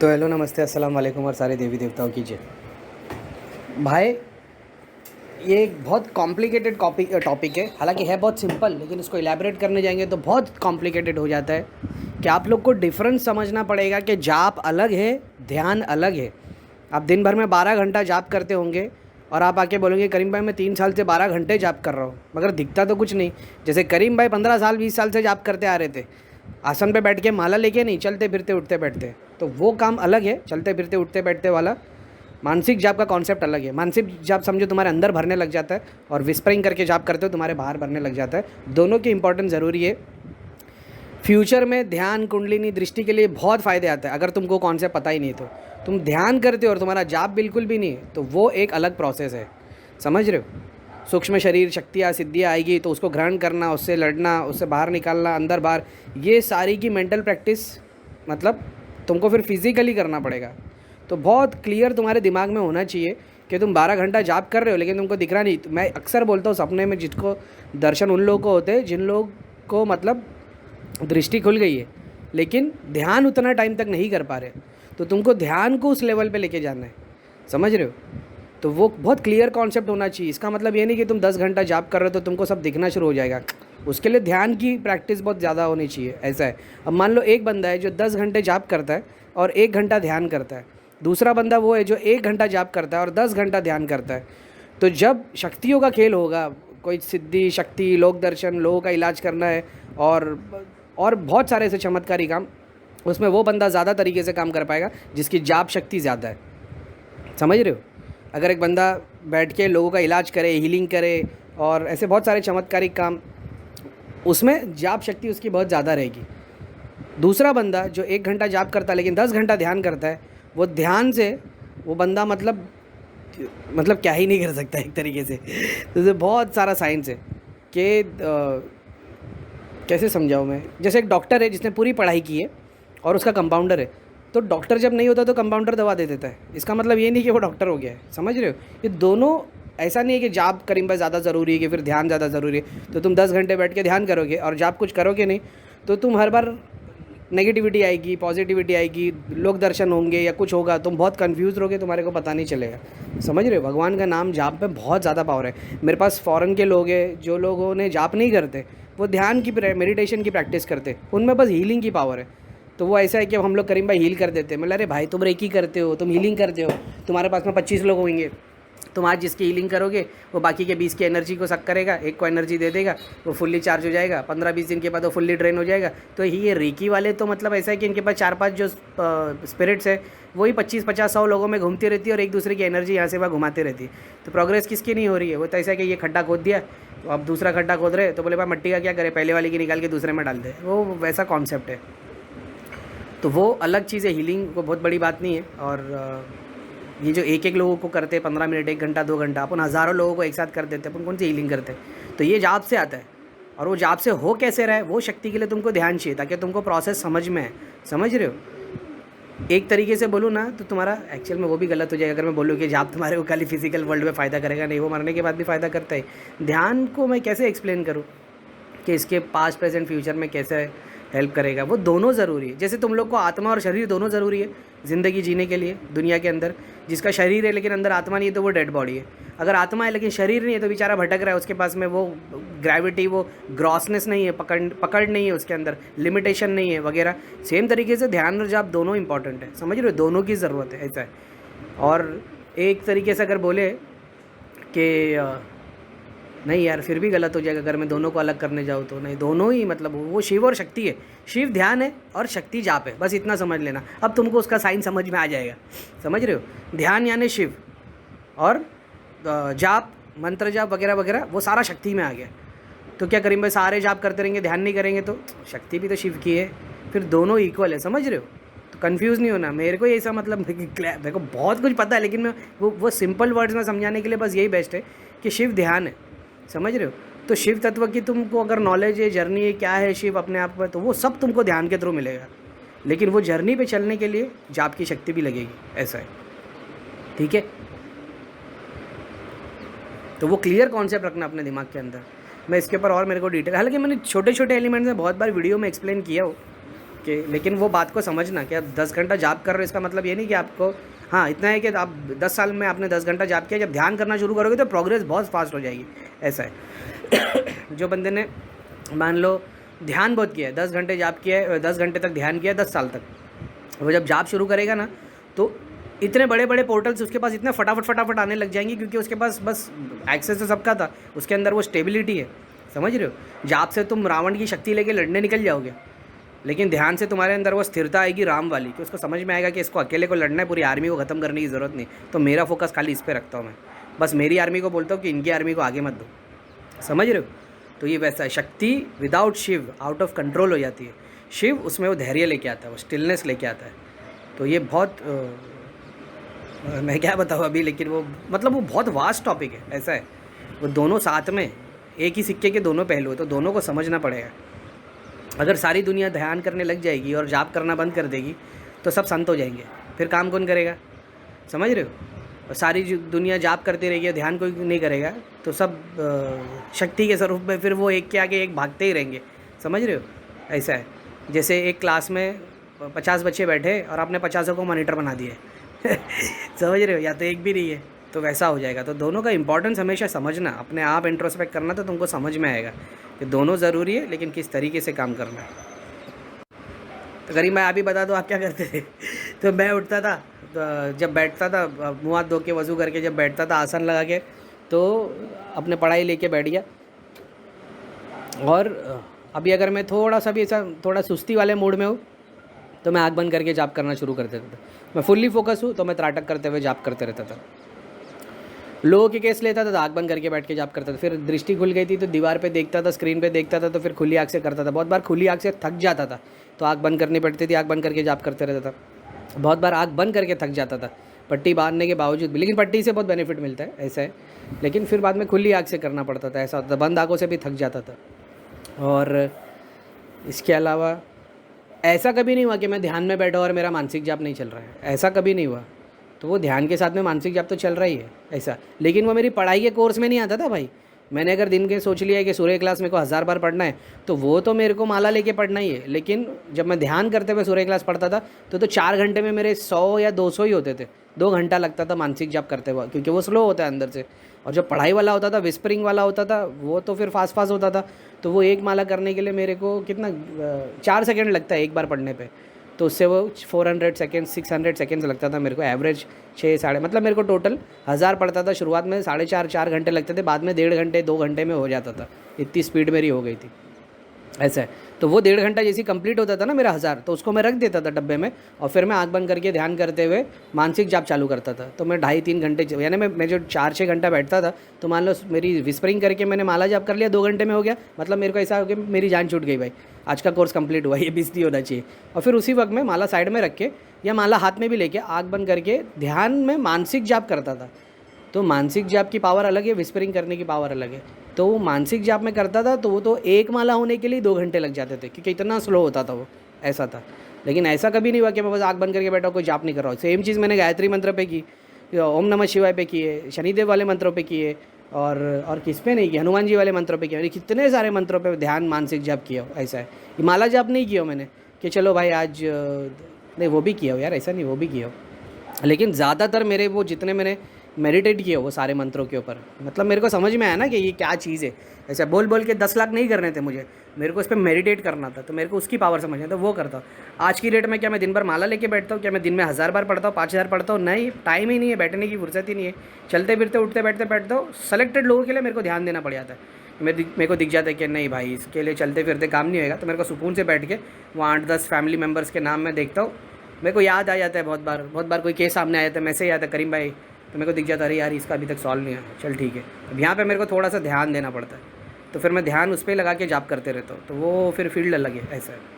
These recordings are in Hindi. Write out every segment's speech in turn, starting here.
तो हेलो नमस्ते अस्सलाम वालेकुम और सारे देवी देवताओं की जय। भाई, ये एक बहुत कॉम्प्लिकेटेड टॉपिक है। हालांकि है बहुत सिंपल, लेकिन इसको इलेबोरेट करने जाएंगे तो बहुत कॉम्प्लिकेटेड हो जाता है कि आप लोग को डिफरेंस समझना पड़ेगा कि जाप अलग है, ध्यान अलग है। आप दिन भर में 12 घंटा जाप करते होंगे और आप आके बोलेंगे करीम भाई मैं 3 साल से 12 घंटे जाप कर रहा हूँ, मगर दिखता तो कुछ नहीं। जैसे करीम भाई 15 साल 20 साल से जाप करते आ रहे थे, आसन पे बैठ के माला लेके नहीं, चलते फिरते उठते बैठते। तो वो काम अलग है, चलते फिरते उठते बैठते वाला। मानसिक जाप का कॉन्सेप्ट अलग है। मानसिक जाप समझो तुम्हारे अंदर भरने लग जाता है, और विस्परिंग करके जाप करते हो तुम्हारे बाहर भरने लग जाता है। दोनों की इंपॉर्टेंस ज़रूरी है। फ्यूचर में ध्यान कुंडलिनी दृष्टि के लिए बहुत फ़ायदे आता है। अगर तुमको कॉन्सेप्ट पता ही नहीं तो तुम ध्यान करते हो और तुम्हारा जाप बिल्कुल भी नहीं है, तो वो एक अलग प्रोसेस है। समझ रहे हो? सूक्ष्म शरीर शक्तियाँ सिद्धियाँ आएगी तो उसको ग्रहण करना, उससे लड़ना, उससे बाहर निकालना, अंदर बाहर, ये सारी की मेंटल प्रैक्टिस मतलब तुमको फिर फिज़िकली करना पड़ेगा। तो बहुत क्लियर तुम्हारे दिमाग में होना चाहिए कि तुम 12 घंटा जाप कर रहे हो लेकिन तुमको दिख रहा नहीं। तो मैं अक्सर बोलता हूँ सपने में जिसको दर्शन उन लोगों को होते हैं जिन लोग को मतलब दृष्टि खुल गई है, लेकिन ध्यान उतना टाइम तक नहीं कर पा रहे। तो तुमको ध्यान को उस लेवल पे लेके जाना है। समझ रहे हो? तो वो बहुत क्लियर कॉन्सेप्ट होना चाहिए। इसका मतलब ये नहीं कि तुम 10 घंटा जाप कर रहे हो तो तुमको सब दिखना शुरू हो जाएगा। उसके लिए ध्यान की प्रैक्टिस बहुत ज़्यादा होनी चाहिए। ऐसा है। अब मान लो एक बंदा है जो 10 घंटे जाप करता है और 1 घंटा ध्यान करता है। दूसरा बंदा वो है जो 1 घंटा जाप करता है और 10 घंटा ध्यान करता है। तो जब शक्तियों का खेल होगा, कोई सिद्धि शक्ति, लोक दर्शन, लोगों का इलाज करना है और बहुत सारे ऐसे चमत्कारी काम, उसमें वो बंदा ज़्यादा तरीके से काम कर पाएगा जिसकी जाप शक्ति ज़्यादा है। समझ रहे हो? अगर एक बंदा बैठ के लोगों का इलाज करे, हीलिंग करे और ऐसे बहुत सारे चमत्कारिक काम, उसमें जाप शक्ति उसकी बहुत ज़्यादा रहेगी। दूसरा बंदा जो 1 घंटा जाप करता है लेकिन 10 घंटा ध्यान करता है, वो ध्यान से वो बंदा मतलब क्या ही नहीं कर सकता एक तरीके से। तो इसमें बहुत सारा साइंस है कि कैसे समझाऊँ मैं। जैसे एक डॉक्टर है जिसने पूरी पढ़ाई की है और उसका कंपाउंडर है, तो डॉक्टर जब नहीं होता तो कंपाउंडर दवा दे देता है। इसका मतलब ये नहीं कि वो डॉक्टर हो गया है। समझ रहे हो? ये दोनों, ऐसा नहीं है कि जाप करीम भाई ज़्यादा ज़रूरी है कि फिर ध्यान ज़्यादा ज़रूरी है। तो तुम 10 घंटे बैठ के ध्यान करोगे और जाप कुछ करोगे नहीं, तो तुम हर बार नेगेटिविटी आएगी, पॉजिटिविटी आएगी, लोक दर्शन होंगे या कुछ होगा, तुम बहुत कन्फ्यूज़ रहोगे, तुम्हारे को पता नहीं चलेगा। समझ रहे हो? भगवान का नाम जाप में बहुत ज़्यादा पावर है। मेरे पास फ़ॉरेन के लोग हैं जो लोगों ने जाप नहीं करते, वो ध्यान की मेडिटेशन की प्रैक्टिस करते, उनमें बस हीलिंग की पावर है। तो वो ऐसा है कि हम लोग करीम भाई हील कर देते हैं। मतलब अरे भाई तुम रेकी करते हो, तुम हीलिंग करते हो, तुम्हारे पास में 25 लोग होंगे, तुम आज जिसकी हीलिंग करोगे वो बाकी के 20 की एनर्जी को सक करेगा, एक को एनर्जी दे देगा, वो फुल्ली चार्ज हो जाएगा। 15-20 दिन के बाद वो फुल्ली ड्रेन हो जाएगा। तो ये रेकी वाले तो मतलब ऐसा है कि इनके पास 4-5 जो स्पिरिट्स है वही 25-50-100 लोगों में घूमती रहती है और एक दूसरे की एनर्जी यहाँ से वहाँ घुमाते रहती है। तो प्रोग्रेस किसकी नहीं हो रही है? वो तो ऐसा है कि ये खड्डा खोद दिया, तो अब दूसरा खड्डा खोद रहे, तो बोले भाई मट्टी का क्या करे, पहले वाले की निकाल के दूसरे में डाल दे। वो वैसा कॉन्सेप्ट है। तो वो अलग चीज़ है। हीलिंग को बहुत बड़ी बात नहीं है। और ये जो एक एक लोगों को करते हैं 15 मिनट, 1 घंटा, 2 घंटा, अपन हज़ारों लोगों को एक साथ कर देते हैं, अपन कौन सी हीलिंग करते हैं? तो ये जाप से आता है। और वो जाप से हो कैसे रहा है, वो शक्ति के लिए तुमको ध्यान चाहिए ताकि तुमको प्रोसेस समझ में है। समझ रहे हो? एक तरीके से बोलूँ ना तो तुम्हारा एक्चुअल में वो भी गलत हो जाएगा अगर मैं बोलूँ कि जाप तुम्हारे को खाली फिजिकल वर्ल्ड में फ़ायदा करेगा। नहीं, वो मरने के बाद भी फ़ायदा करता है। ध्यान को मैं कैसे एक्सप्लेन करूँ कि इसके पास्ट प्रेजेंट फ्यूचर में कैसे हेल्प करेगा? वो दोनों ज़रूरी है। जैसे तुम लोग को आत्मा और शरीर दोनों ज़रूरी है ज़िंदगी जीने के लिए दुनिया के अंदर। जिसका शरीर है लेकिन अंदर आत्मा नहीं है तो वो डेड बॉडी है। अगर आत्मा है लेकिन शरीर नहीं है तो बेचारा भटक रहा है। उसके पास में वो ग्रेविटी, वो ग्रॉसनेस नहीं है, पकड़ नहीं है, उसके अंदर लिमिटेशन नहीं है वगैरह। सेम तरीके से ध्यान और जाप दोनों इंपॉर्टेंट है। समझ रहे हो? दोनों की ज़रूरत है। ऐसा है। और एक तरीके से अगर बोले कि नहीं यार फिर भी गलत हो जाएगा अगर मैं दोनों को अलग करने जाऊँ तो, नहीं, दोनों ही मतलब वो शिव और शक्ति है। शिव ध्यान है और शक्ति जाप है, बस इतना समझ लेना। अब तुमको उसका साइन समझ में आ जाएगा। समझ रहे हो? ध्यान यानी शिव और जाप, मंत्र जाप वगैरह वगैरह, वो सारा शक्ति में आ गया। तो क्या करेंगे भाई, सारे जाप करते रहेंगे, ध्यान नहीं करेंगे तो शक्ति भी तो शिव की है। फिर दोनों इक्वल है। समझ रहे हो? तो कन्फ्यूज़ नहीं होना। मेरे को ऐसा मतलब मेरे को बहुत कुछ पता है लेकिन मैं वो सिंपल वर्ड्स में समझाने के लिए बस यही बेस्ट है कि शिव ध्यान है। समझ रहे हो? तो शिव तत्व की तुमको अगर नॉलेज है, जर्नी है, क्या है शिव अपने आप में, तो वो सब तुमको ध्यान के थ्रू मिलेगा। लेकिन वो जर्नी पे चलने के लिए जाप की शक्ति भी लगेगी। ऐसा है। ठीक है? तो वो क्लियर कॉन्सेप्ट रखना अपने दिमाग के अंदर। मैं इसके ऊपर और मेरे को डिटेल, हालांकि मैंने छोटे छोटे एलिमेंट्स में बहुत बार वीडियो में एक्सप्लेन किया हो कि लेकिन वो बात को समझना कि आप 10 घंटा जाप कर रहे हो, इसका मतलब ये नहीं कि आपको, हाँ इतना है कि आप 10 साल में आपने 10 घंटा जाप किया, जब ध्यान करना शुरू करोगे तो प्रोग्रेस बहुत फास्ट हो जाएगी। ऐसा है जो बंदे ने मान लो ध्यान बहुत किया है, 10 घंटे जाप किया है, 10 घंटे तक ध्यान किया है 10 साल तक, वो जब जाप शुरू करेगा ना तो इतने बड़े बड़े पोर्टल्स उसके पास इतने फटाफट आने लग जाएंगे, क्योंकि उसके पास बस एक्सेस तो सबका था, उसके अंदर वो स्टेबिलिटी है। समझ रहे हो, जाप से तुम रावण की शक्ति लेके लड़ने निकल जाओगे, लेकिन ध्यान से तुम्हारे अंदर वो स्थिरता आएगी राम वाली, कि उसको समझ में आएगा कि इसको अकेले को लड़ना है, पूरी आर्मी को ख़त्म करने की ज़रूरत नहीं, तो मेरा फोकस खाली इस पर रखता हूँ मैं, बस मेरी आर्मी को बोलता हूँ कि इनकी आर्मी को आगे मत दो। समझ रहे हो, तो ये वैसा है, Shakti without Shiv out of control हो जाती है, शिव उसमें वो धैर्य लेके आता है, वो स्टिलनेस लेके आता है। तो ये बहुत मैं क्या बताऊँ अभी, लेकिन वो मतलब वो बहुत वास्ट टॉपिक है। ऐसा है, वो दोनों साथ में एक ही सिक्के के दोनों पहलू है, तो दोनों को समझना पड़ेगा। अगर सारी दुनिया ध्यान करने लग जाएगी और जाप करना बंद कर देगी तो सब संत हो जाएंगे, फिर काम कौन करेगा? समझ रहे हो, और सारी दुनिया जाप करती रहेगी, ध्यान कोई नहीं करेगा, तो सब शक्ति के स्वरूप में फिर वो एक के आगे एक भागते ही रहेंगे। समझ रहे हो, ऐसा है जैसे एक क्लास में 50 बच्चे बैठे और आपने 50 को मॉनिटर बना दिए समझ रहे हो, या तो एक भी नहीं है, तो वैसा हो जाएगा। तो दोनों का इंपॉर्टेंस हमेशा समझना, अपने आप इंट्रोस्पेक्ट करना, तो तुमको समझ में आएगा कि दोनों ज़रूरी है, लेकिन किस तरीके से काम करना है। तो करीब मैं आप ही बता दो आप क्या करते थे तो मैं उठता था, तो जब बैठता था मुँह हाथ धो के वज़ू करके जब बैठता था आसन लगा के, तो अपने पढ़ाई लेके बैठ गया। और अभी अगर मैं थोड़ा सा भी ऐसा थोड़ा सुस्ती वाले मूड में हूँ तो मैं आँख बंद करके जाप करना शुरू कर देता था। मैं फुल्ली फोकस हूँ तो मैं त्राटक करते हुए जाप करते रहता था। लोगों के केस लेता था तो आँख बंद करके बैठ के जाप करता था। फिर दृष्टि खुल गई थी तो दीवार पे देखता था, स्क्रीन पे देखता था, तो फिर खुली आँख से करता था। बहुत बार खुली आँख से थक जाता था तो आँख बंद करनी पड़ती थी, आँख बंद करके जाप करते रहता था। बहुत बार आँख बंद करके थक जाता था पट्टी बांधने के बावजूद भी, लेकिन पट्टी से बहुत बेनिफिट मिलता है, ऐसा है। लेकिन फिर बाद में खुली आँख से करना पड़ता था, ऐसा होता था। बंद आँखों से भी थक जाता था। और इसके अलावा ऐसा कभी नहीं हुआ कि मैं ध्यान में बैठा और मेरा मानसिक जाप नहीं चल रहा है, ऐसा कभी नहीं हुआ। तो वो ध्यान के साथ में मानसिक जाप तो चल रहा ही है ऐसा, लेकिन वो मेरी पढ़ाई के कोर्स में नहीं आता था भाई। मैंने अगर दिन के सोच लिया है कि सूर्य क्लास मेरे को 1000 बार पढ़ना है तो वो तो मेरे को माला लेके पढ़ना ही है। लेकिन जब मैं ध्यान करते हुए सूर्य क्लास पढ़ता था तो 4 घंटे में मेरे 100 या 200 ही होते थे। 2 घंटा लगता था मानसिक जाप करते हुए, क्योंकि वो स्लो होता है अंदर से। और जो पढ़ाई वाला होता था, विस्परिंग वाला होता था, वो तो फिर फास्ट होता था। तो वो एक माला करने के लिए मेरे को कितना 4 सेकेंड लगता है एक बार पढ़ने पे, तो उससे वो 400 सेकेंड 600 सेकेंड्स लगता था मेरे को एवरेज 6 साढ़े, मतलब मेरे को टोटल 1000 पढ़ता था। शुरुआत में 4.5 घंटे लगते थे, बाद में 1.5 घंटे 2 घंटे में हो जाता था। इतनी स्पीड मेरी हो गई थी, ऐसा है। तो वो 1.5 घंटा जैसे कंप्लीट होता था ना मेरा 1000, तो उसको मैं रख देता था डब्बे में, और फिर मैं आँख बंद करके ध्यान करते हुए मानसिक जाप चालू करता था। तो मैं 2.5-3 घंटे, यानी मैं जो 4-6 घंटा बैठता था, तो मान लो मेरी विस्परिंग करके मैंने माला जाप कर लिया 2 घंटे में हो गया, मतलब मेरे को ऐसा हो गया मेरी जान छूट गई भाई, आज का कोर्स कंप्लीट हुआ, ये बेइज्जती होना चाहिए। और फिर उसी वक्त में माला साइड में रख के या माला हाथ में भी लेके आँख बंद करके ध्यान में मानसिक जाप करता था। तो मानसिक जाप की पावर अलग है, विस्परिंग करने की पावर अलग है। तो वो मानसिक जाप में करता था तो वो तो एक माला होने के लिए 2 घंटे लग जाते थे, क्योंकि इतना स्लो होता था वो, ऐसा था। लेकिन ऐसा कभी नहीं हुआ कि मैं बस आँख बंद करके बैठा कोई जाप नहीं कर रहा हूँ। सेम चीज़ मैंने गायत्री मंत्र पे की, ओम नमः शिवाय पे किए, शनिदेव वाले मंत्रों पे किए, और किस पे नहीं किया, हनुमान जी वाले मंत्रों पे किया। मैंने कितने सारे मंत्रों पे ध्यान मानसिक जाप किया हो, ऐसा है। ये माला जाप नहीं किया हो मैंने कि चलो भाई आज नहीं, वो भी किया हो यार, ऐसा नहीं, वो भी किया हो। लेकिन ज़्यादातर मेरे वो जितने मैंने मेडिटेट किए वो सारे मंत्रों के ऊपर, मतलब मेरे को समझ में आया ना कि ये क्या चीज़ है। ऐसे बोल बोल के 10 लाख नहीं करने थे मुझे, मेरे को इस पर मेडिटेट करना था, तो मेरे को उसकी पावर समझना था, वो करता हूँ। आज की डेट में क्या मैं दिन भर माला लेके बैठता हूँ? क्या मैं दिन में 1000 बार पढ़ता हूँ, 5000 पढ़ता हूँ? नहीं, टाइम ही नहीं है, बैठने की फुर्सत ही नहीं है। चलते फिरते उठते बैठते बैठता हूँ। सेलेक्टेड लोगों के लिए मेरे को ध्यान देना पड़ जाता है। मेरे को दिख जाता है कि नहीं भाई इसके लिए चलते फिरते काम नहीं होगा, तो मेरे को सुकून से बैठ के वहाँ 8-10 फैमिली मेम्बर्स के नाम मैं देखता हूँ। मेरे को याद आ जाता है बहुत बार कोई केस सामने आ जाता है, मैसेज आता है करीम भाई, तो मेरे को दिख जाता है अरे यार इसका अभी तक सॉल्व नहीं है, चल ठीक है। अब यहाँ पे मेरे को थोड़ा सा ध्यान देना पड़ता है, तो फिर मैं ध्यान उस पर लगा के जाप करते रहता हूँ, तो वो फिर फील्ड अलग है, ऐसा है।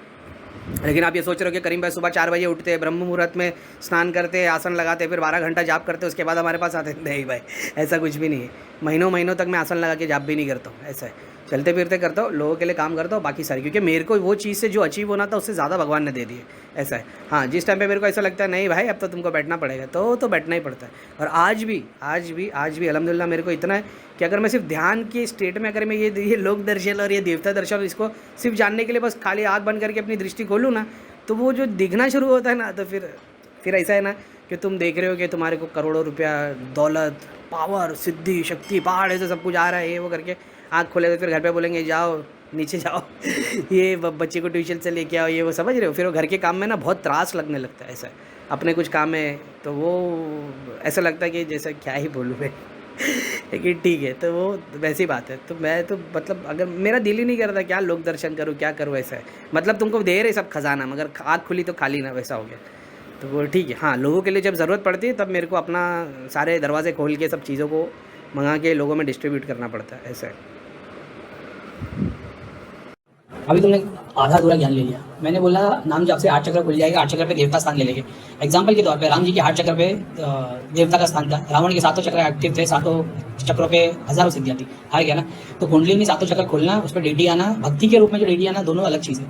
लेकिन आप ये सोच रहे हो कि करीम भाई सुबह 4 बजे उठते हैं, ब्रह्म मुहूर्त में स्नान करते, आसन लगाते, फिर 12 घंटा जाप करते, उसके बाद हमारे पास आते। नहीं भाई, ऐसा कुछ भी नहीं है। महीनों तक मैं आसन लगा के जाप भी नहीं करता हूँ, ऐसा है। चलते फिरते करता हूँ, लोगों के लिए काम करता हूँ, बाकी सारी, क्योंकि मेरे को वो चीज़ से जो अचीव होना था उससे ज़्यादा भगवान ने दे दी है, ऐसा है। हाँ, जिस टाइम पे मेरे को ऐसा लगता है नहीं भाई अब तो तुमको बैठना पड़ेगा, तो बैठना ही पड़ता है। और आज भी अल्हम्दुलिल्लाह मेरे को इतना है कि अगर मैं सिर्फ ध्यान के स्टेट में, अगर मैं ये लोक दर्शन और ये देवता दर्शन इसको सिर्फ जानने के लिए बस खाली आँख बंद करके अपनी दृष्टि खोलूँ ना, तो वो जो दिखना शुरू होता है ना, तो फिर ऐसा है ना कि तुम देख रहे हो कि तुम्हारे को करोड़ों रुपया, दौलत, पावर, सिद्धि, शक्ति, पहाड़, ऐसे सब कुछ आ रहा है, ये वो करके आँख खोले तो फिर घर पे बोलेंगे जाओ नीचे जाओ ये बच्चे को ट्यूशन से लेके आओ, ये वो, समझ रहे हो। फिर वो घर के काम में ना बहुत त्रास लगने लगता है। ऐसा अपने कुछ काम है तो वो ऐसा लगता है कि जैसा क्या ही बोलूँ मैं लेकिन ठीक है, तो वो वैसी बात है। तो मैं तो मतलब अगर मेरा दिल ही नहीं करता क्या लोक दर्शन करूँ, क्या करूँ, ऐसा है। मतलब तुमको दे रहे सब खजाना, मगर आँख खुली तो खाली ना, वैसा हो गया। तो वो ठीक है। हाँ, लोगों के लिए जब ज़रूरत पड़ती है तब मेरे को अपना सारे दरवाजे खोल के सब चीज़ों को मंगा के लोगों में डिस्ट्रीब्यूट करना पड़ता है, ऐसा है। अभी तुमने आधा अधूरा ज्ञान ले लिया। मैंने बोला नाम जप से 8 चक्र खुल जाएगा, 8 चक्र पे देवता स्थान ले लेंगे। एग्जाम्पल के तौर पे राम जी के 8 चक्र पे देवता का स्थान था, रावण के 7 चक्र एक्टिव थे, 7 चक्रों पे हजारों सिद्धियाँ थी, हार गया ना। तो कुंडली में 7 चक्र खुलना, उस पर डीडी आना, भक्ति के रूप में जो डीडी आना, दोनों अलग चीज़ है।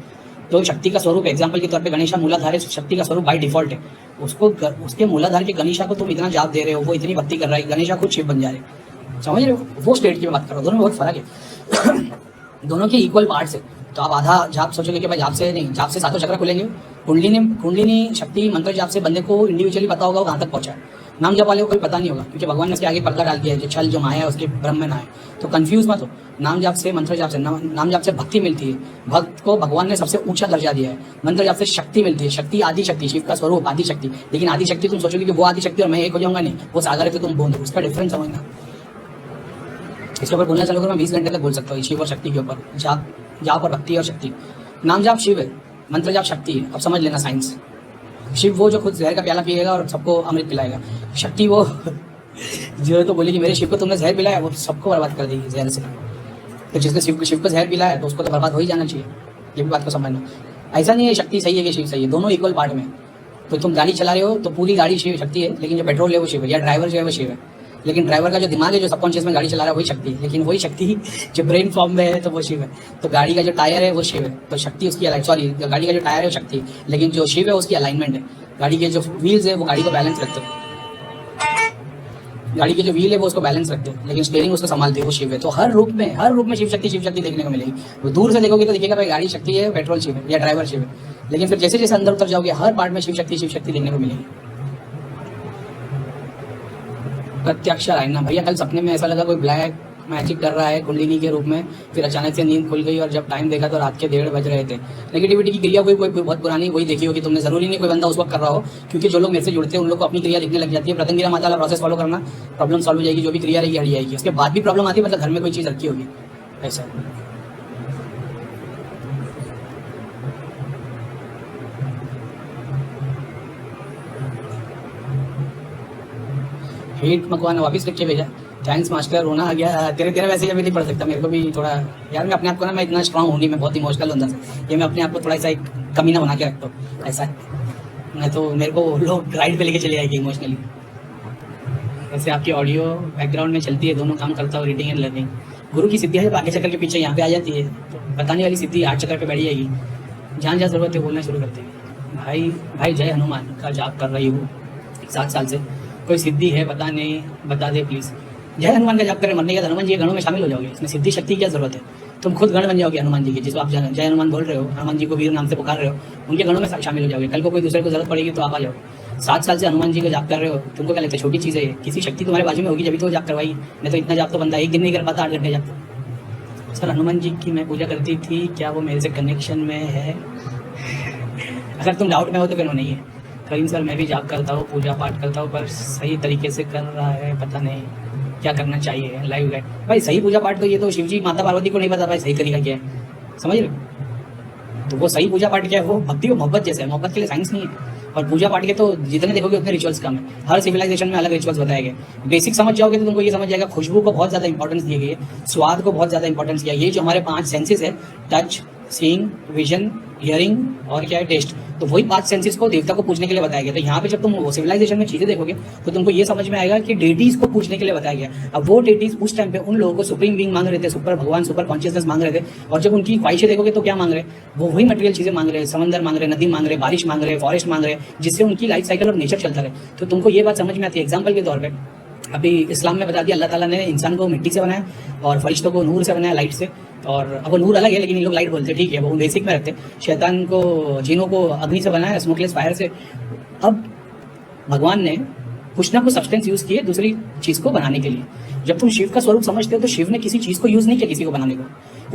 तो शक्ति का स्वरूप एग्जाम्पल के तौर पे गणेशा मूलाधार है, शक्ति का स्वरूप बाई डिफॉल्ट है। उसको उसके मूलाधार के गणेशा को तुम इतना जाप दे रहे हो, वो इतनी भक्ति कर रहा है, गणेशा खुद शिव बन जा रहे हो, समझ रहे हो। वो स्टेट की बात करो, दोनों में बहुत फर्क है दोनों के इक्वल पार्ट्स है। तो आप आधा जाप सोचोगे कि भाई जाप से नहीं, जाप से 7 चक्र खुलेंगे। कुंडलिनी शक्ति मंत्र जाप से बंदे को इंडिविजुअली पता होगा वो कहाँ तक पहुंचा है। नाम जप वाले को कोई पता नहीं होगा, क्योंकि भगवान ने उसके आगे पर्दा डाल दिया है, जो छल जो माया है उसके ब्रह्म में ना है। तो कंफ्यूज मत हो, नाम जाप से, मंत्र जाप से, नाम जाप से भक्ति मिलती है, भक्त को भगवान ने सबसे ऊंचा दर्जा दिया है। मंत्र जाप से शक्ति मिलती है, शक्ति आदि शक्ति, शिव का स्वरूप आदि शक्ति। लेकिन आदि शक्ति तुम सोचोगे कि वो आदि शक्ति और मैं एक हो जाऊंगा, नहीं, वो सागर है तो तुम बूंद, उसका डिफरेंस समझना। इसके ऊपर बोलना चलोगे मैं 20 घंटे तक बोल सकता हूँ शिव और शक्ति के ऊपर। जाप और भक्ति और शक्ति। नाम जाप शिव है, मंत्र जाप शक्ति है। अब समझ लेना साइंस। शिव वो जो खुद जहर का प्याला पिएगा और सबको अमृत पिलाएगा। शक्ति वो जो तो बोलेगी मेरे शिव को तुमने जहर पिलाया, वो सबको बर्बाद कर देगी जहर से। तो जिसने शिव को जहर पिलाया तो उसको तो बर्बाद हो ही जाना चाहिए, ये भी बात को समझना। ऐसा नहीं है शक्ति सही है कि शिव सही है, दोनों इक्वल पार्ट में। तो तुम गाड़ी चला रहे हो तो पूरी गाड़ी शिव शक्ति है, लेकिन जो पेट्रोल है वो शिव है, या ड्राइवर जो है वो शिव है। लेकिन ड्राइवर का जो दिमाग है, जो सबकॉन्शियस में गाड़ी चला रहा है, वही शक्ति है। लेकिन वही शक्ति जो ब्रेन फॉर्म में है तो वो शिव है। तो गाड़ी का जो टायर है वो शिव है, तो शक्ति उसकी सॉरी गाड़ी का जो टायर है वो शक्ति है, लेकिन जो शिव है उसकी अलाइनमेंट है। गाड़ी के जो व्हील्स है वो गाड़ी को बैलेंस रखते हैं, गाड़ी के जो व्हील है वो उसको बैलेंस रखते हैं, लेकिन स्टीयरिंग उसको संभालती है, वो शिव है। तो हर रूप में शिव शक्ति देखने को मिलेगी। वो दूर से देखोगे तो दिखेगा भाई गाड़ी शक्ति है, पेट्रोल शिव है या ड्राइवर शिव है, लेकिन फिर जैसे जैसे अंदर उतर जाओगे हर पार्ट में शिव शक्ति देखने को मिलेगी। प्रत्यक्ष आईना। भैया कल सपने में ऐसा लगा कोई ब्लैक मैजिक कर रहा है कुंडलिनी के रूप में, फिर अचानक से नींद खुल गई और जब टाइम देखा तो रात के 1:30 बज रहे थे। नेगेटिविटी की क्रिया कोई बहुत पुरानी वही देखी होगी तुमने, जरूरी नहीं कोई बंदा उस वक्त कर रहा हो, क्योंकि जो लोग मेरे से जुड़ते हैं उन लोग को अपनी क्रिया दिखने लग जाती है। प्रतंगिरा माता वाला प्रोसेस फॉलो करना, प्रॉब्लम सॉल्व हो जाएगी, जो भी क्रिया रहेगी हट जाएगी। उसके बाद भी प्रॉब्लम आती है, मतलब घर में कोई चीज़ रखी होगी, ऐसा। हेट मकवाना वापिस लिख के भेजा, थैंक्स मास्टर। रोना आ गया, तेरे मैसेज अभी नहीं पढ़ सकता, मेरे को भी थोड़ा यार, मैं अपने आप को ना, मैं इतना स्ट्रांग हूँ नहीं, मैं बहुत इमोशनल होता था, ये मैं अपने आप को थोड़ा सा एक कमीना बना के रखता हूँ, ऐसा है। मैं तो मेरे को लोग राइड पे लेके चले जाएगी इमोशनली। वैसे आपकी ऑडियो बैकग्राउंड में चलती है, दोनों काम करता हूँ, रीडिंग एंड लर्निंग। गुरु की सिद्धि है, आगे चक्कर के पीछे यहाँ पे आ जाती है, तो बताने वाली सिद्धि 8 चक्कर पे बैठ जाएगी। जहाँ जहाँ जरूरत है बोलना शुरू करते हैं। भाई जय हनुमान का जाप कर रही हूँ 7 साल से, कोई सिद्धि है पता नहीं, बता दे प्लीज़। जय हनुमान का जाप करें, मरने के हनुमान जी के गणों में शामिल हो जाओगे, इसमें सिद्धि शक्ति की क्या जरूरत है। तुम खुद गण बन जाओगे हनुमान जी के, जिसको आप जय हनुमान बोल रहे हो, हनुमान जी को वीर नाम से पुकार रहे हो, उनके गणों में शामिल हो जाओगे। कल को कोई दूसरे को जरूरत पड़ेगी तो आप आ जाओ। 7 साल से हनुमान जी का जाप कर रहे हो, तुमको क्या लगता है छोटी चीज़ है? किसी शक्ति तुम्हारे बाजू में होगी जब तो जाप करवाई, नहीं तो इतना जाप तो बंदा एक दिन नहीं कर पाता, 8 घंटे जाप। सर हनुमान जी की मैं पूजा करती थी, क्या वो मेरे से कनेक्शन में है? अगर तुम डाउट में हो तो फिर वो नहीं है। करीम सर मैं भी जाप करता हूँ, पूजा पाठ करता हूँ, पर सही तरीके से कर रहा है पता नहीं क्या करना चाहिए। लाइव गाइड भाई, सही पूजा पाठ तो ये तो शिवजी माता पार्वती को नहीं पता भाई सही तरीका क्या है, समझ रहे हो। तो वो सही पूजा पाठ क्या है, वो भक्ति, वो मोहब्बत जैसे है, मोहब्बत के लिए साइंस नहीं है। और पूजा पाठ के तो जितने देखोगे उतने रिचुअल्स कम है, हर सिविलाइजेशन में अलग रिचुअल्स बताए गए। बेसिक समझ जाओगे तो तुमको ये समझ जाएगा, खुशबू को बहुत ज़्यादा इंपॉर्टेंस दी गई है, स्वाद को बहुत ज़्यादा इंपॉर्टेंस दिया। ये जो हमारे 5 सेंसेस है, टच, सीइंग, विजन, हियरिंग और क्या है, टेस्ट, तो वही 5 सेंसेस को देवता को पूछने के लिए बताया गया। तो यहाँ पे जब तुम सिविलाइजेशन में चीजें देखोगे तो तुमको ये समझ में आएगा कि डेटीज को पूछने के लिए बताया गया। अब वो डेटीज उस टाइम पे उन लोगों को सुप्रीम बीइंग मांग रहे थे, सुपर भगवान, सुपर कॉन्शियसनेस मांग रहे थे। और जब उनकी ख्वाहिशें देखोगे तो क्या मांग रहे, वो वही मटेरियल चीजें मांग रहे हैं, समंदर मांग रहे, नदी मांग रहे, बारिश मांग रहे, फॉरेस्ट मांग रहे, जिससे उनकी लाइफ साइकिल और नेचर चलता रहे। तो तुमको ये बात समझ में आती है। एग्जाम्पल के तौर पर अभी इस्लाम में बता दिया, अल्लाह ताला ने इंसान को मिट्टी से बनाया और फरिश्तों को नूर से बनाया, लाइट से। और अब वो नूर अलग है, लेकिन ये लोग लाइट बोलते हैं, ठीक है, वो बेसिक में रखते हैं। शैतान को, जिनों को अग्नि से बनाया, स्मोकलेस फायर से। अब भगवान ने कुछ ना कुछ सब्सटेंस यूज किए दूसरी चीज को बनाने के लिए। जब तुम शिव का स्वरूप समझते हो तो शिव ने किसी चीज को यूज नहीं किया किसी को बनाने को,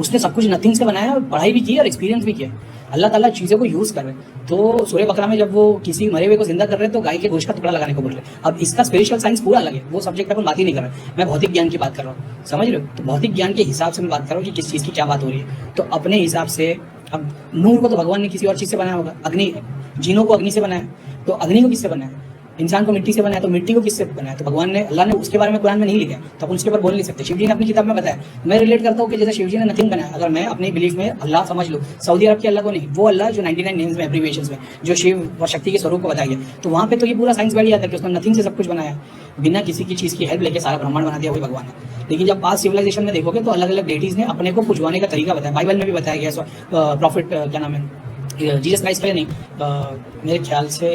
उसने सब कुछ नथिंग से बनाया, पढ़ाई भी की और एक्सपीरियंस भी किया। अल्लाह ताला चीज़ों को यूज़ कर रहे हैं। तो सूर्य बकरा में जब वो किसी मरे हुए को जिंदा कर रहे हैं तो गाय के गोश्त का टुकड़ा लगाने को बोल रहे हैं। अब इसका स्पिरिचुअल साइंस पूरा अलग है, वो सब्जेक्ट पर अपन बात ही नहीं कर रहे, मैं भौतिक ज्ञान की बात कर रहा हूँ, समझ रहे हो। तो भौतिक ज्ञान के हिसाब से मैं बात कर रहा हूँ कि किस चीज़ की क्या बात हो रही है। तो अपने हिसाब से अब नूर को तो भगवान ने किसी और चीज़ से बनाया होगा, अग्नि, जिनों को अग्नि से बनाया, तो अग्नि को किससे बनाया, इंसान को मिट्टी से बनाया, तो मिट्टी को किससे बनाया, तो भगवान ने, अल्लाह ने उसके बारे में कुरान में नहीं लिखा, तो अपन उसके ऊपर बोल नहीं सकते। शिव जी ने अपनी किताब में बताया। मैं रिलेट करता हूँ कि जैसे शिव जी ने नथिंग बनाया, अगर मैं अपनी बिलीफ में अल्लाह समझ लूँ, सऊदी अरब के अल्लाह को नहीं, वो अल्लाह जो 99 नेम्स में, एब्रीविएशंस में, जो शिव और शक्ति के स्वरूप को बताया गया, तो वहाँ पे तो ये पूरा साइंस बैठ जाता है कि उसने नथिंग से सब कुछ बनाया, बिना किसी की चीज़ की हेल्प लेके सारा ब्रह्मांड बना दिया वही भगवान है। लेकिन जब पास सिविलाइजेशन में देखोगे तो अलग अलग डेटीज ने अपने को पुजवाने का तरीका बताया, बाइबल में भी बताया गया। प्रॉफिट क्या नाम है, जीसस क्राइस्ट के लिए नहीं, मेरे ख्याल से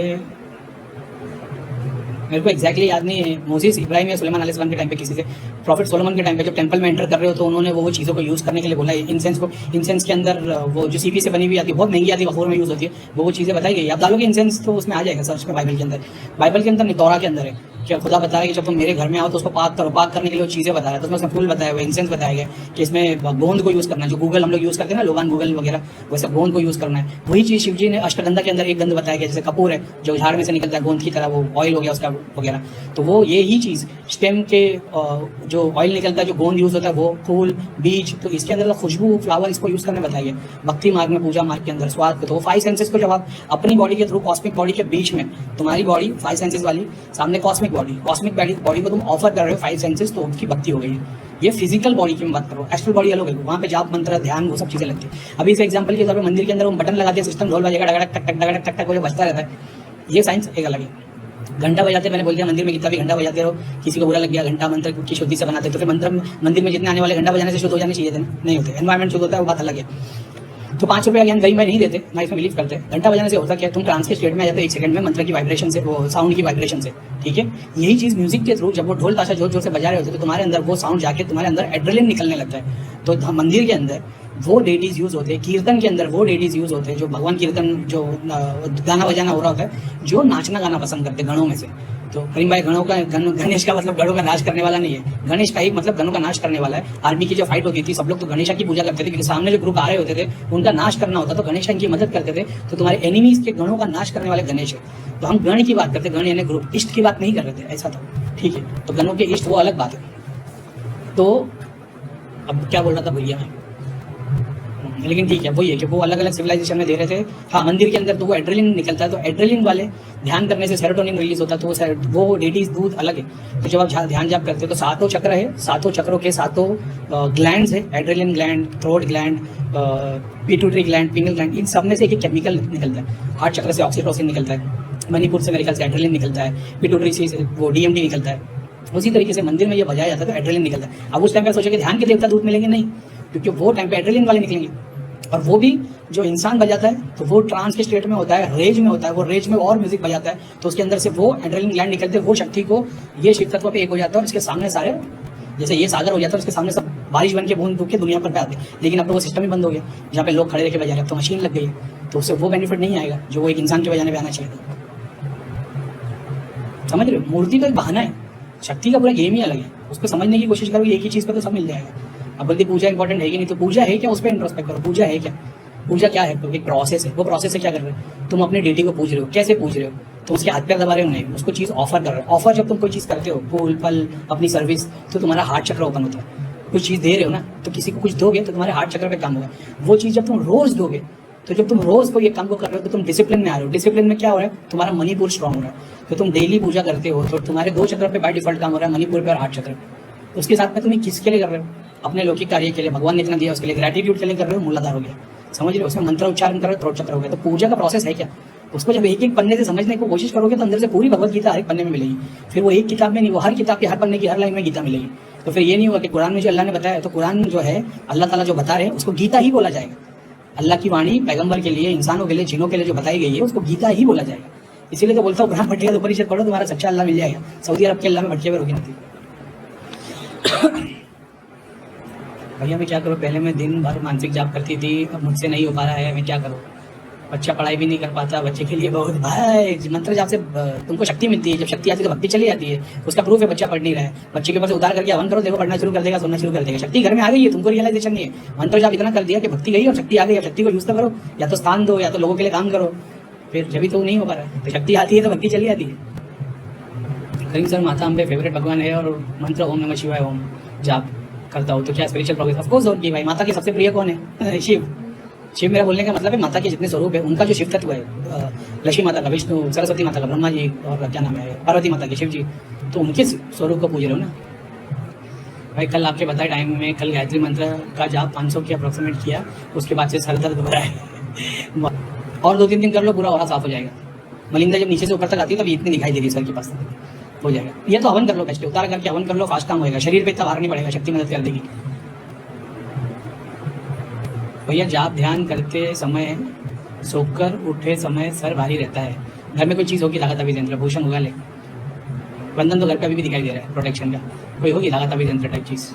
मेरे को एक्जैक्टली याद नहीं है, मोसेस, इब्राहिम या सुलेमान अलैहिस्सलाम के टाइम पे किसी से, प्रॉफिट सोलोमन के टाइम पे जब टेंपल में एंटर कर रहे हो तो उन्होंने वो चीज़ों को यूज़ करने के लिए बोला है। इंसेंस को, इंसेंस के अंदर वो जो सीपी से बनी हुई आती है, बहुत महंगी आती है, वफूर में यूज़ होती है, वो चीज़ें बताई गई। आप डालोगे इंसेंस तो उसमें आ जाएगा सर्च में, बाइबल के अंदर, बाइबल के अंदर नहीं, तौरा के अंदर है। क्या खुदा बताया कि जब तुम मेरे घर में आओ तो उसको पाक करो, पाक करने के लिए वो चीज़ें बताया, तो उसमें उसमें फूल बताया हुआ, इंसेंस बताया गया कि इसमें गोंद को यूज़ करना है, जो गूगल हम लोग यूज़ करते हैं ना, लोबान गूगल वगैरह, वैसे गोंद को यूज़ करना है। वही चीज़ शिव जी ने अष्टगंधा के अंदर एक गंध बताया गया, जैसे कपूर है जो झाड़ में से निकलता है गोंद की तरह, वो ऑयल हो गया उसका वगैरह। तो वो ये ही चीज़ स्टेम के जो ऑयल निकलता है, जो गोंद यूज़ होता है, वो फूल, बीज, तो इसके अंदर खुशबू, फ्लावर, इसको यूज़ करने बताया गया। भक्ति मार्ग में, पूजा मार्ग के अंदर, स्वाद, तो वो 5 सेंसेस को जब आप अपनी बॉडी के थ्रू, कॉस्मिक बॉडी के बीच में, तुम्हारी बॉडी 5 सेंसेस वाली, सामने कॉस्मिक बॉडी को तुम ऑफर कर रहे हो 5 सेंसेस, तो उनकी भक्ति हो गई है। ये फिजिकल बॉडी की मैं बात कर रहा हूँ, एस्ट्रल बॉडी अलग है, वहाँ पे जाप मंत्र, ध्यान, वो सब चीज़ें लगती है। अभी इस एग्जांपल के तौर पे मंदिर के अंदर वो बटन लगाते हैं, सिस्टम ढोल बजेगा, डगड़क टक टक डगड़क टक टक वो जो बजता रहता है, ये साइंस एक अलग है। घंटा बजाते, मैंने बोल दिया मंदिर में कितना भी घंटा बजाते रहो, किसी को बुरा लग गया, घंटा मंत्र की शुद्धि से बनाते, तो फिर मंदिर में जितने आने वाले घंटा बजाने से शुद्ध हो जाने चाहिए थे, नहीं होते, एनवायरमेंट शुद्ध होता है, वो बात अलग है। तो 5 रुपये का ज्ञान गरीब भाई नहीं देते, ना इसमें बिलीव करते। घंटा बजाने से होता क्या, तुम ट्रांस के स्टेट में आ जाते 1 सेकंड में, मंत्र की वाइब्रेशन से, वो साउंड की वाइब्रेशन से, ठीक है। यही चीज़ म्यूजिक के थ्रू, जब वो ढोल ताशा जोर जोर से बजा रहे होते तो तुम्हारे अंदर वो साउंड जाके तुम्हारे अंदर एड्रेलिन निकलने लगता है। तो मंदिर के अंदर वो डेटीज यूज़ होते हैं, कीर्तन के अंदर वो डेटीज यूज़ होते हैं, जो भगवान कीर्तन, जो गाना बजाना हो रहा होता है, जो नाचना गाना पसंद करते हैं गणों में से। तो करीम भाई, गणेश का मतलब गणों का नाश करने वाला नहीं है, गणेश का ही मतलब गणों का नाश करने वाला है। आर्मी की जो फाइट होती थी, सब लोग तो गणेशा की पूजा करते थे, क्योंकि सामने जो ग्रुप आ रहे होते थे उनका नाश करना होता, तो गणेश इनकी मदद करते थे। तो तुम्हारे एनिमीज के गणों का नाश करने वाले गणेश है। तो हम गण की बात करते, गण यानी ग्रुप, इष्ट की बात नहीं कर रहे थे, ऐसा था, ठीक है। तो गणों के इष्ट वो अलग बात है। तो अब क्या बोल रहा था भैया, लेकिन ठीक है, वही है कि वो अलग अलग सिविलाइजेशन में दे रहे थे। हाँ, मंदिर के अंदर तो वो एड्रेलिन निकलता है, तो एड्रेलिन वाले ध्यान करने से सेरोटोनिन रिलीज होता है, तो वो डेटीज दूध अलग है। तो जब आप ध्यान जाप करते हो तो 7 चक्र है, 7 चक्रों के 7 ग्लैंड्स है, adrenaline gland, throat gland, pituitary gland, pineal gland, इन सब में से एक केमिकल निकलता है। हार्ट चक्र से ऑक्सीटोसिन निकलता है, मणिपुर से मेरे ख्याल से एड्रेलिन निकलता है, पिट्यूटरी से वो DMT निकलता है। उसी तरीके से मंदिर में ये बजाया जाता है तो एड्रेलिन निकलता है। अब उस टाइम पे सोचे कि ध्यान के देवता दूध मिलेंगे, नहीं, क्योंकि वो टाइम पे एड्रेलिन वाले निकलेंगे। और वो भी जो इंसान बजाता है तो वो ट्रांस के स्टेट में होता है, रेज में होता है, वो रेज में और म्यूजिक बजाता है, तो उसके अंदर से वो एड्रेनलिन ग्लैंड निकलते हैं, वो शक्ति को ये शिव तत्व पे एक हो जाता है, और इसके सामने सारे, जैसे ये सागर हो जाता है, उसके सामने सब बारिश बन के बूंद के दुनिया पर आते हैं। लेकिन अब तो वो सिस्टम ही बंद हो गया, जहाँ पे लोग खड़े रह के बजा रहे, अब तो मशीन लग गई है, तो उससे वो बेनिफिट नहीं आएगा जो वो एक इंसान के बजाने पे आना चाहिए था। समझ रहे हो, मूर्ति तो एक बहाना है, शक्ति का पूरा गेम ही अलग है। उसको समझने की कोशिश करो, एक ही चीज़ पर तो सब मिल जाएगा। अब बोलते पूजा इंपॉर्टेंट है कि नहीं, तो पूजा है क्या, उस पर इंट्रोस्पेक्ट करो, पूजा है क्या, पूजा क्या है, तो एक प्रोसेस है। वो प्रोसेस से क्या कर रहे हो, तुम अपने डेटी को पूज रहे हो, कैसे पूज रहे हो, तो उसके हाथ पैर दबा रहे हो, नहीं, उसको चीज़ ऑफर कर रहे हो। ऑफर जब तुम कोई चीज़ करते हो, फूल फल, अपनी सर्विस, तो तुम्हारा हार्ट चक्र ओपन होता है। कुछ चीज़ दे रहे हो ना, तो किसी को कुछ दोगे तो तुम्हारे हार्ट चक्र पे काम होगा। वो चीज़ जब तुम रोज दोगे, तो जब तुम रोज को ये काम को कर रहे हो तो तुम डिसिप्लिन में आ रहे हो। डिसिप्लिन में क्या हो रहा है, तुम्हारा मणिपुर स्ट्रांग हो रहा है। तो तुम डेली पूजा करते हो तो तुम्हारे 2 चक्र पे बाय डिफॉल्ट काम हो रहा है, मणिपुर पे और हार्ट चक्र। उसके साथ में तुम्हें किसके लिए कर रहे हो, अपने लौकिक कार्य के लिए, भगवान ने इतना दिया उसके लिए, ग्रेटिट्यूड के लिए कर रहे हो, मूलाधार हो गया। समझ रहे हो, उसमें मंत्र उच्चारण कर रहे हो, थ्रोट चक्र हो गया। तो पूजा का प्रोसेस है क्या, उसको जब एक एक पन्ने से समझने की कोशिश करोगे तो अंदर से पूरी भगवत गीता हर एक पन्ने में मिलेगी। फिर वो एक किताब में नहीं, वो हर किताब के हर पन्ने की हर लाइन में गीता मिलेगी। तो फिर ये नहीं होगा कि कुरान में जो अल्लाह ने बताया, तो कुरान जो है अल्लाह ताला जो बता रहे हैं उसको गीता ही बोला जाएगा। अल्लाह की वाणी पैगंबर के लिए, इंसानों के लिए, जिनों के लिए जो बताई गई है उसको गीता ही बोला जाएगा। इसीलिए तो बोलता हूँ ब्रह्म भट्टिका उपनिषद पढ़ो, तुम्हारा सच्चा अल्लाह मिल जाएगा। सऊदी अरब के अल्लाह में भट्टिया पर रोकी नहीं थी। भैया मैं क्या करूँ, पहले मैं दिन भर मानसिक जाप करती थी, अब मुझसे नहीं हो पा रहा है, मैं क्या करूँ। बच्चा पढ़ाई भी नहीं कर पाता, बच्चे के लिए बहुत भाई मंत्र जाप से तुमको शक्ति मिलती है, जब शक्ति आती है तो भक्ति चली जाती है। उसका प्रूफ है, बच्चा पढ़ नहीं रहा है, बच्चे के ऊपर से उतार करके हवन करो, देखो पढ़ना शुरू कर देगा, सुनना शुरू कर देगा, शक्ति घर में आ गई है, तुमको रियलाइजेशन नहीं है। मंत्र जाप इतना कर दिया कि भक्ति गई और शक्ति आ गई, अब शक्ति को यूज तो करो, या तो स्थान दो या तो लोगों के लिए काम करो, फिर जब भी तो नहीं हो पा रहा है, तो शक्ति आती है तो भक्ति चली जाती है। करीम सर माता अम्बे फेवरेट भगवान है और मंत्र ओम नमः शिवाय ओम जाप करता हूँ, तो क्या स्पिरिचुअल प्रोग्रेस? ऑफ कोर्स और की भाई, माता के सबसे प्रिय कौन है? शिव। शिव मेरा बोलने का मतलब है माता के जितने स्वरूप है उनका जो शिव तत्व है, लक्ष्मी माता का, विष्णु, सरस्वती माता का, ब्रह्मा जी, और क्या नाम है, पार्वती माता के, शिव जी, तो उनके स्वरूप को पूज रहे हो ना भाई। कल आपके बताए टाइम में कल गायत्री मंत्र का जाप 500 की अप्रोक्सीमेट किया, उसके बाद से सर दर्द हो रहा है और 2-3 दिन कर लो, पूरा और साफ हो जाएगा। मलिंदा जब नीचे से ऊपर तक आती है तब इतनी दिखाई दे रही है सर के पास, हो जाएगा। ये तो हवन कर लो, बेस्ट उतार करके हवन कर लो, फास्ट काम होएगा, शरीर पे इतना भार नहीं पड़ेगा, शक्ति मदद कर देगी। भैया जाप ध्यान करते समय सोकर उठे समय सर भारी रहता है, घर में कोई चीज़ होगी धागा तभी यंत्र, भूषण होगा ले, बंधन तो घर पे अभी भी दिखाई दे रहा है, प्रोटेक्शन का कोई होगी धागा तभी यंत्र टाइप चीज़।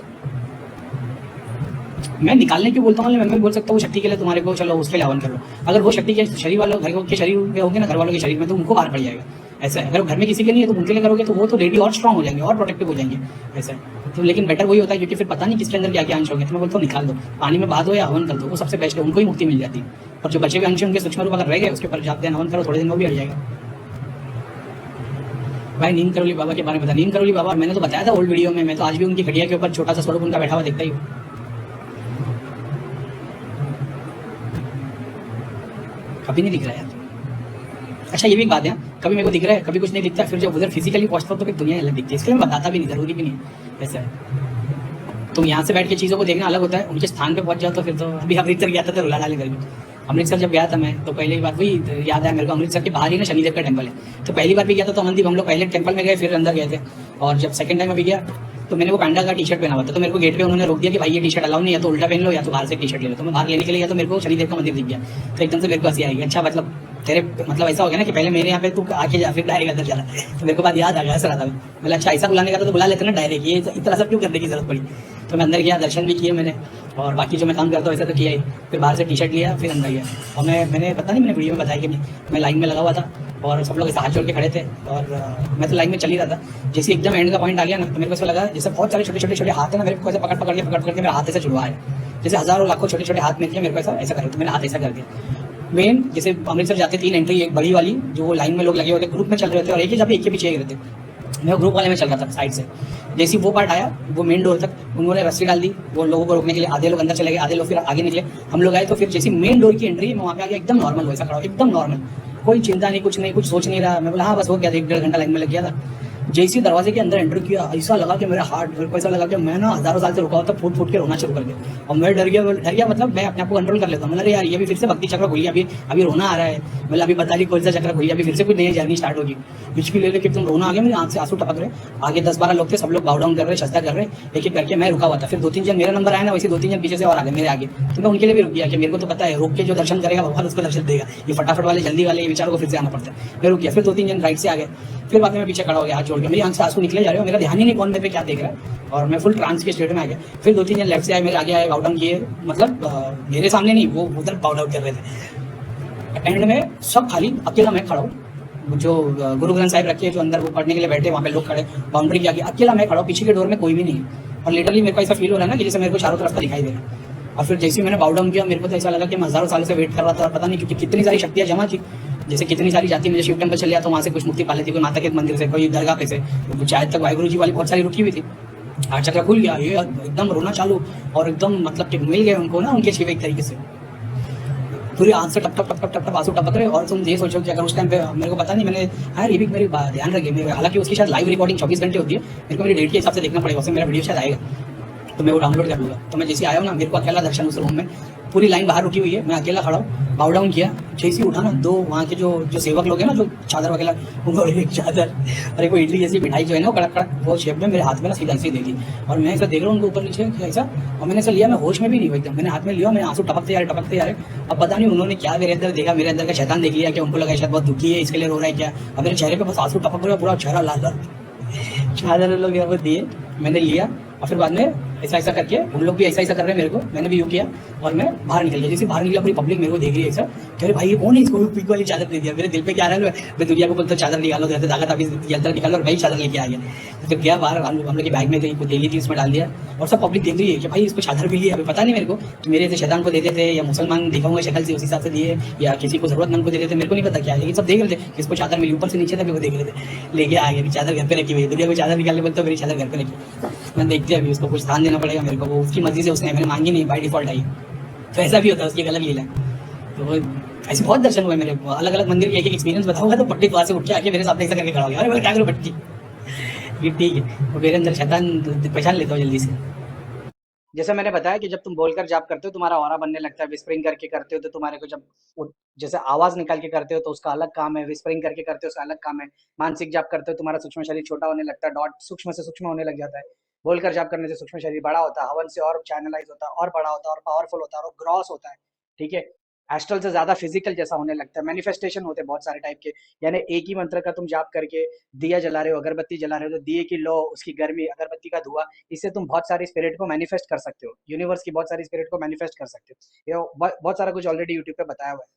मैं निकालने क्यों बोलता हूँ, मैं भी बोल सकता हूँ शक्ति के लिए तुम्हारे को, चलो उसके लिए हवन करो। अगर वो शक्ति के शरीर वालों घर के शरीर में होंगे ना, घर वालों के शरीर में, तो उनको बाहर पड़ जाएगा। ऐसा है, अगर घर में किसी के नहीं है तो उनके लिए करोगे तो वो तो रेडी और स्ट्रांग हो जाएंगे और प्रोटेक्टिव हो जाएंगे। ऐसा है तो, लेकिन बेटर वही होता है क्योंकि फिर पता नहीं किसके अंदर क्या क्या अंश होंगे, तो मैं बोलता हूँ निकाल दो, पानी में बहा दो या हवन कर दो, वो सबसे बेस्ट है, उनको ही मुक्ति मिल जाती है। और जो बचे हुए अंश उनके सूक्ष्म रूप अगर रह गए उसके ऊपर जाप ध्यान हवन करो, थोड़े दिन में भी हट जाएगा। भाई नीम करोली बाबा के बारे में बता। नीम करोली बाबा मैंने तो बताया था ओल्ड वीडियो में, मैं तो आज भी उनकी खटिया के ऊपर छोटा सा स्वरूप उनका बैठा हुआ देखता ही हूँ। कभी नहीं दिख रहा है। अच्छा ये भी एक बात है, कभी मेरे को दिख रहा है, कभी कुछ नहीं दिखता, फिर जब उधर फिजिकली पहुंचता हूँ तो फिर दुनिया अलग दिखती है, इसलिए मैं बताता भी नहीं, जरूरी भी नहीं है। ऐसा है, तुम यहाँ से बैठ के चीज़ों को देखना अलग होता है, उनके स्थान पे पहुंच जाओ तो फिर तो। अभी अमृतसर गया था तो रुला डाले करके, अमृतसर जब गया था मैं तो पहली बार वही याद है मेरे को, अमृतसर के बाहर ही ना शनिदेव का टेम्पल है, तो पहली बार भी गया था तो अमनदीप हम लोग पहले टेम्पल में गए फिर अंदर गए थे, और जब सेकंड टाइम अभी गया तो मैंने वो पैंडा का टी शर्ट पहना हुआ था, तो मेरे को गेट पे उन्होंने रोक दिया कि भाई ये टी शर्ट अलाउ नहीं है, तो उल्टा पहन लो या तो बाहर से टी शर्ट ले लो। तो मैं बाहर लेने के लिए गया तो मेरे को शनिदेव का मंदिर दिख गया, तो एकदम से मेरे को हंसी आई, अच्छा मतलब तेरे मतलब ऐसा हो गया ना कि पहले मेरे यहाँ पे तू आके जा फिर डायरेक्ट अंदर चला, तो मेरे को बात याद आ गया, हंस रहा था मैं, अच्छा ऐसा बुलाने का तो बुला लेते ना डायरेक्ट, ये इतना सब क्यों करने की जरूरत पड़ी। तो मैं अंदर गया, दर्शन भी किए मैंने, और बाकी जो मैं काम करता हूँ ऐसा तो किया ही, फिर बाहर से टी शर्ट लिया फिर अंदर गया। और मैंने पता नहीं मैंने वीडियो में बताया कि मैं लाइन में लगा हुआ था और सब लोग ऐसे हाथ जोड़ के खड़े थे, और मैं तो लाइन में चल ही रहा था, जैसे एकदम एंड का पॉइंट आ गया ना तो मेरे को ऐसा लगा जैसे बहुत सारे छोटे छोटे हाथ है ना, मेरे को ऐसे पकड़ के मेरा हाथ ऐसे छुड़वा है, जैसे हज़ारों लाखों छोटे छोटे हाथ मिलके मेरे को ऐसा करे, तो मैंने हाथ ऐसा कर दिया। मेन जैसे अमृतसर जाते 3 एंट्री, एक बड़ी वाली जो वो लाइन में लोग लगे होते ग्रुप में चल रहे थे, और एक ही जब एक के पीछे एक रहते, मैं ग्रुप वाले में चल रहा था साइड से। जैसे वो पार्ट आया वो मेन डोर तक उन्होंने रस्सी डाल दी, वो लोगों को रोकने के लिए, आधे लोग अंदर चले गए, आधे लोग फिर आगे निकले, हम लोग आए तो फिर जैसे मेन डोर की एंट्री मैं वहाँ पे आगे एकदम नॉर्मल वैसा खड़ा, एकदम नॉर्मल, कोई चिंता नहीं, कुछ नहीं, कुछ सोच नहीं रहा। मैं बोला हाँ बस हो गया, 1-1.5 घंटा लाइन में लग गया था। जैसे ही दरवाजे के अंदर एंटर किया ऐसा लगा कि मेरा हार्ट, मेरे को ऐसा लगा कि मैं ना हज़ारों साल से रुका हुआ था, फूट के रोना शुरू कर दिया, और मैं डर गया मतलब मैं अपने आप को कंट्रोल कर लेता हूँ। मतलब यार ये भी फिर से भक्ति चक्र खुली, अभी रोना आ रहा है, मतलब अभी पता नहीं कौन सा चक्र खुली, अभी फिर से कुछ नई जर्नी स्टार्ट होगी, कुछ भी ले लेके तुम रोना आ गया, मेरे आँख से आंसू टपक रहे, आगे 10-12 लोग थे, सब लोग बाउ डाउन कर रहे, सस्ता कर रहे, एक एक करके मैं रुका हुआ था। फिर 2-3 जन मेरा नंबर आया ना, वैसे 2-3 जन पीछे से और आ गए मेरे आगे, तो मैं उनके लिए भी रुक गया कि मेरे को तो पता है रोक के जो दर्शन करेगा भगवान उसको दर्शन देगा, ये फटाफट वाले जल्दी वाले ये विचारों को फिर से आना पड़ता है। मैं रुक गया, फिर 2-3 जन राइट से आ गए, फिर बाद में मैं पीछे खड़ा हो गया, हाथ जोड़ के, मेरी आंख से आंसू निकले जा रहे हो, मेरा ध्यान ही नहीं कौन मेरे पे क्या देख रहा है, और मैं फुल ट्रांस के स्टेट में आ गया। फिर 2-3 जन लेफ्ट से आए, मेरे आगे आए, बाउ डाउन किए, मतलब मेरे सामने नहीं, वो उधर बाउ डाउन कर रहे थे। एंड में सब खाली, अकेला मैं खड़ा हूँ, जो गुरु ग्रंथ साहिब रखे जो अंदर वो पढ़ने के लिए बैठे, वहाँ पे लोग खड़े, बाउंड्री के आगे अकेला मैं खड़ा हूँ, पीछे के डोर में कोई भी नहीं है, और लिटरली मेरे को ऐसा फील हो रहा है ना कि जैसे मेरे को चारों तरफ का दिखाई दे रहा है। और फिर जैसे ही मैंने बाउ डाउन किया, मेरे को तो ऐसा लगा कि मैं हज़ारों साल से वेट कर रहा था, और पता नहीं क्योंकि कितनी सारी शक्तियाँ जमा थी, जैसे कितनी सारी जाती, मुझे शिव टेम्पल चल गया तो वहाँ से कुछ मुक्ति पा लेती, कोई माता के मंदिर से, कोई दरगाह पे से, शायद तक वाहिगुरु जी वाली बहुत सारी रुकी हुई थी, हाथ चक्र खुल गया, ये एकदम रोना चालू, और एकदम मतलब कि मिल गए उनको ना उनके शिव एक तरीके से, पूरी आंख से टप टप आंसू टपक रहे। और तुम ये सोचो कि अगर उस टाइम पे मेरे को पता नहीं, मैंने यार ये भी मेरी ध्यान रखिए, हालांकि उसकी शायद लाइव रिकॉर्डिंग 24 घंटे होती है, मेरे को मेरी डेट के हिसाब से देखना पड़ेगा, उसमें मेरा वीडियो शायद आएगा तो मैं वो डाउनलोड कर लूँगा। तो मैं जैसे आया हूँ ना, मेरे को अकेला दर्शन उस रूम में, पूरी लाइन बाहर रुकी हुई है, मैं अकेला खड़ा हूँ, बाउ डाउन किया, जैसे ही उठा ना, 2 वहाँ के जो सेवक लोग हैं ना, जो चादर वगैरह, उनको एक चादर और एक वो इडली जैसी मिठाई जो है ना वो कड़क वो शेप में मेरे हाथ में ना सीधा ऐसे देखी, और मैं ऐसा देख रहा हूँ उनको ऊपर नीचे ऐसा, और मैंने ऐसा लिया, मैं होश में भी नहीं हुआ एकदम, मैंने हाथ में लिया, मैं आंसू टपकते जा रहे। अब पता नहीं उन्होंने क्या मेरे अंदर देखा, मेरे अंदर का शैतान देख लिया कि उनको लगा शायद बहुत दुखी है इसके लिए रो रहा है क्या, अब मेरे चेहरे पे बस आंसू टपक रहा, पूरा चेहरा लाल, चादर लोग यहाँ पर दिए, मैंने लिया, और फिर बाद में ऐसा ऐसा करके उन लोग भी ऐसा ऐसा कर रहे हैं मेरे को, मैंने भी यूँ किया और मैं बाहर निकल गया। जैसे बाहर निकला पूरी पब्लिक मेरे को देख रही है ऐसा, कह रहे भाई ये कौन है, इसको पिंक वाली चादर दे दिया। मेरे दिल पे क्या आ रहा है, मैं दुनिया को बोलता चादर निकालो, जैसे ताकत अभी यंत्र निकालो, और वही चादर लेके आ गया। तो गया बाहर, हम लोग की बैग में थी, कुछ देली थी, उसमें डाल दिया और सब पब्लिक देख रही है कि भाई इसको चादर मिली है। अभी पता नहीं मेरे को कि मेरे से शैतान को देते थे या मुसलमान दिखाऊंगा शक्ल से उस हिसाब से दिए, या किसी को जरूरतमंद को देते थे, मेरे को नहीं पता क्या है, लेकिन सब देख रहे थे कि इसको चादर मिली, ऊपर से नीचे तक वो देख रहे थे। लेके आ गया, चादर घर पे रखी हुई, दुनिया को चादर निकालने बोलते हो, मेरी चादर घर पे रखी। मैं देखते अभी उसको कुछ ध्यान देना पड़ेगा मेरे को, वो उसकी मर्जी से उसने, मैंने मांगी नहीं, बाय डिफॉल्ट आई। तो ऐसा भी होता है, उसकी एक अलग लीला है। तो वो ऐसे बहुत दर्शन हुए मेरे, अलग अलग मंदिर के एक एक एक्सपीरियंस बताऊंगा तो पट्टी वहाँ से उठ के आके मेरे सामने ऐसा करके खड़ा हो गया, अरे बोले क्या करो पट्टी, ये ठीक है, वो मेरे अंदर शैतान पहचान लेता हूँ जल्दी से। जैसे मैंने बताया कि जब तुम बोलकर जाप करते हो तुम्हारा ऑरा बनने लगता है, विस्परिंग करके करते हो तो तुम्हारे को जब जैसे आवाज निकाल के करते हो तो उसका अलग काम है, विस्परिंग करके करते हो उसका अलग काम है। मानसिक जाप करते हो तुम्हारा सूक्ष्म शरीर छोटा होने लगता है, डॉट सूक्ष्म से सूक्ष्म होने लग जाता है। बोलकर जाप करने से सूक्ष्म शरीर बड़ा होता है, हवन से और चैनलाइज होता है और बड़ा होता है और पावरफुल होता है और ग्रॉस होता है। ठीक है, एस्ट्रल से ज्यादा फिजिकल जैसा होने लगता है, मैनिफेस्टेशन होते हैं बहुत सारे टाइप के। यानी एक ही मंत्र का तुम जाप करके दिया जला रहे हो, अगरबत्ती जला रहे हो, तो दिए की लो, उसकी गर्मी, अगरबत्ती का धुआं, इससे तुम बहुत सारी स्पिरिट को मैनिफेस्ट कर सकते हो, यूनिवर्स की बहुत सारी स्पिरिट को मैनिफेस्ट कर सकते हो। ये बहुत सारा कुछ ऑलरेडी यूट्यूब पे बताया हुआ है।